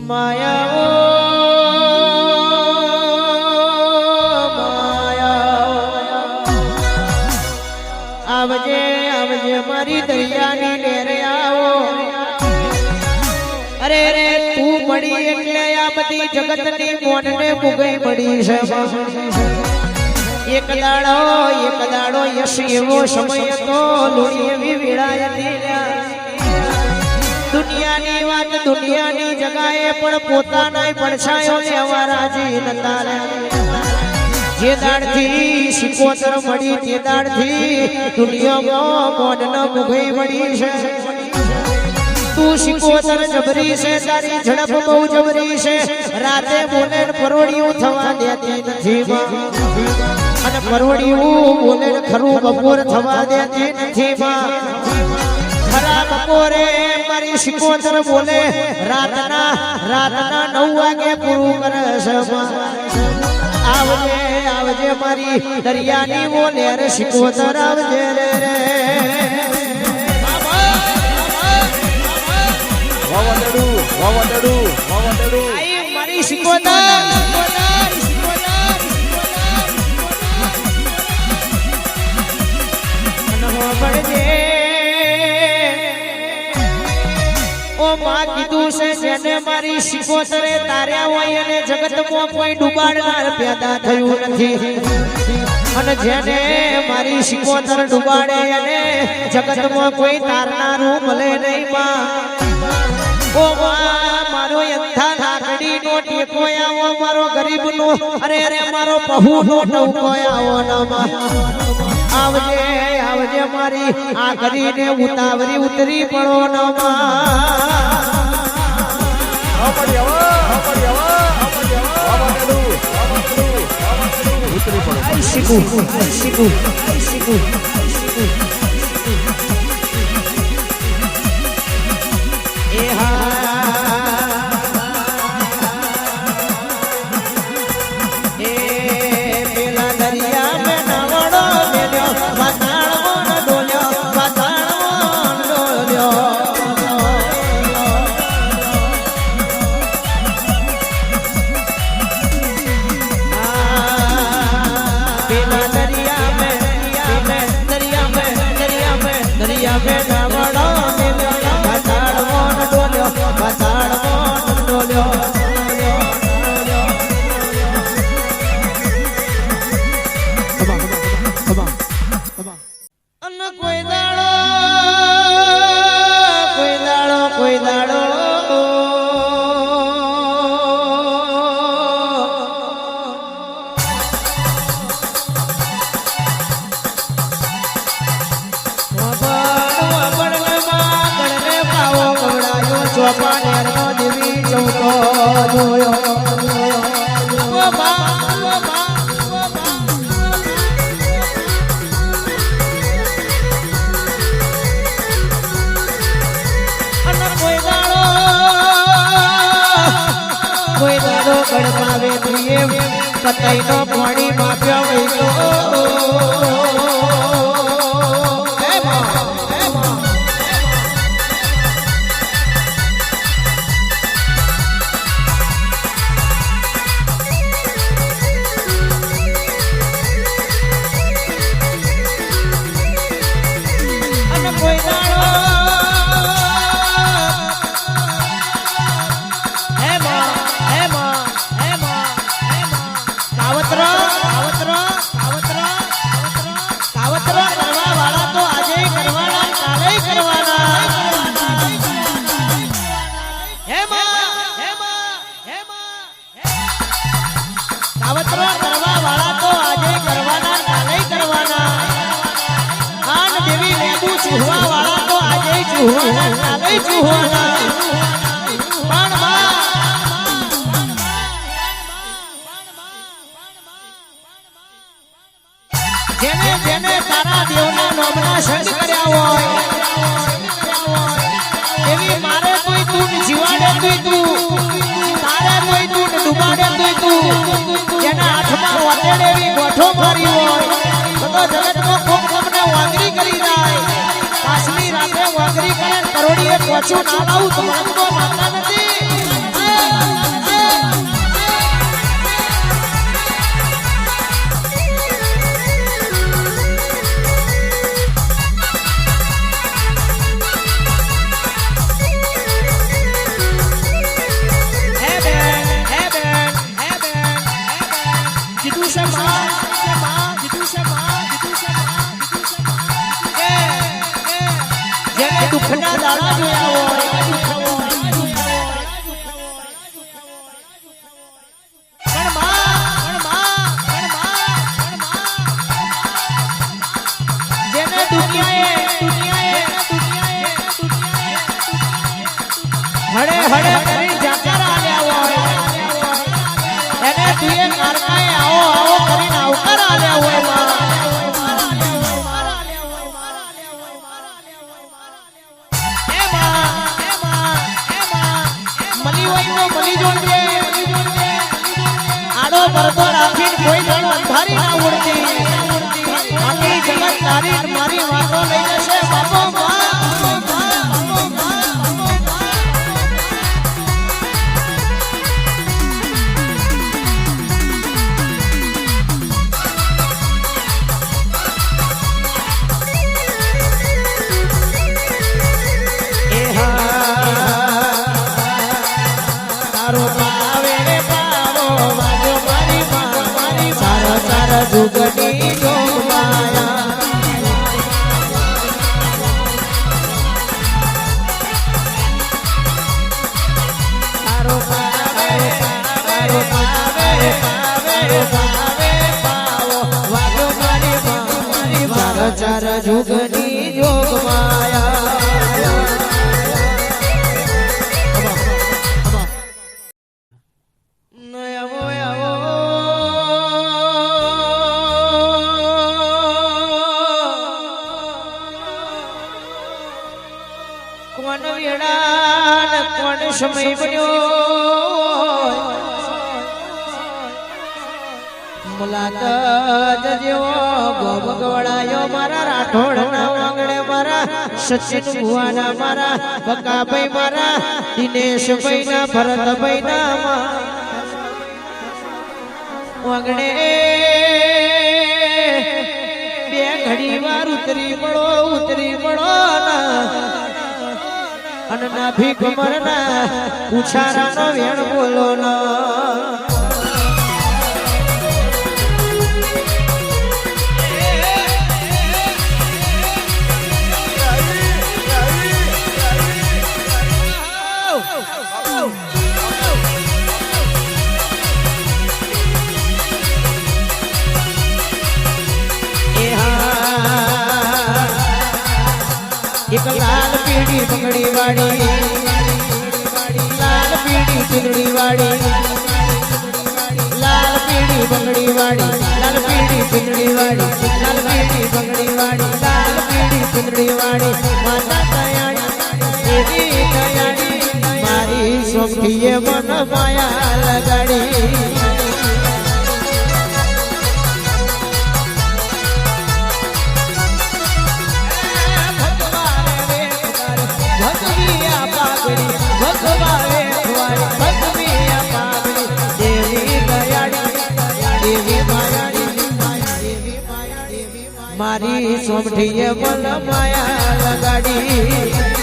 માયા આવજે આવજે મારી દરિયાની લેરે આવો અરે રે તું મળી એટલે આ બધી જગતની મોનને મુગઈ મળી છે એક દાડો યશ એવો સમય તો લોહી એવી વિડાયતી દુનિયાની વાત દુનિયાની જગાએ પણ પોતાના પડછાયો લેવા રાજી નતા રે જે દાડથી શિકોતર મળી તે દાડથી દુનિયામાં મોનને મુગઈ મળી છે તું શિકોતર જબરી છે તારી ઝડપ બહુ જબરી છે રાતે બોલે પરોડિયું થવા દેતી નથી અને પરોડિયું બોલે ખરું બપોર થવા દેતી નથી ખરા બપોરે મારી શિકોતર બોલે રાતના 9 વાગે પૂરું કરે છે આવજે આવજે મારી દરિયાની બોલે રે શિકોતર આવજે રે આઈ મારી શિકોતર માં કીધું છે જેને મારી શિકોતરે તાર્યા હોય અને જગતમાં કોઈ ડૂબાડનાર પેદા થયું નથી અને જેને મારી શિકોતર ડૂબાડે અને જગતમાં કોઈ તારનારું મળે નહીં માં ઓ માં મારો યથા લાકડીનો ટેકો આવો મારો ગરીબનો અરે અરે મારો પહુનો ટોકો આવો ના આવજે આવજે મારી આ કરીને ઉતાવરી ઉતરી પડો ના પતાઈ નો પાણી માપ્યા હોય તો જેને તારા દેવના નામના સંગ કર્યા હોય એવી મારે કોઈ તું જીવાડે તું તારે કોઈ તું ડૂબાડે તું જેના હાથમાં વાટેડે એવી ગોઠો મારી હોય તો જગતમાં કોક કોકને વાંદરી કરી જાય પાછલી રાતે વાંદરી કરે કરોડીએ પહોંચું ના લાવું તો માતા નથી દુઃખના દાડા જોયા હોય જેને દુનિયાએ હડે હડે કરી જાકાર આલ્યા હોય એને તુએ કારકાએ આવો આવો કરીને આવકાર આલ્યા હોય મલી હોય તો મલી જોડજે આડો પરદો રાખીને કોઈ જણ અંધારી ના ઉડતી આખી જગત તારી મારી વાતો લઈ જશે બાપો જુગની જોગમાયા તારો પાવે તારો પાવે પાવો વાગો મારી ચાર ચાર જુગની જોગમાયા કોણ વેળા કોણ સમય બન્યો મુલાકાત જેવો ગોમગવડાયો મારા રાઠોડના આંગણે મારા સચિન ભુવાના મારા બકાભાઈ મારા દિનેશભાઈ ના ભરતભાઈ ના આંગણે બે ઘડી વાર ઉતરી પડો ના અને નાભી કમર ના ઉછારાનો વેણ બોલો એક લાલ પીળી પગડી વાળી લાલ પીળી ચુંદડી વાળી લાલ પીળી પગડી વાળી લાલ પીળી ચુંદડી વાળી લાલ પીળી પગડી વાળી લાલ પીળી ચુંદડી વાળી માતા દયાળી દેવી દયાળી મારી સોખીએ મન માયા લગાડી મારી સોમઠીએ મન માયા લગાડી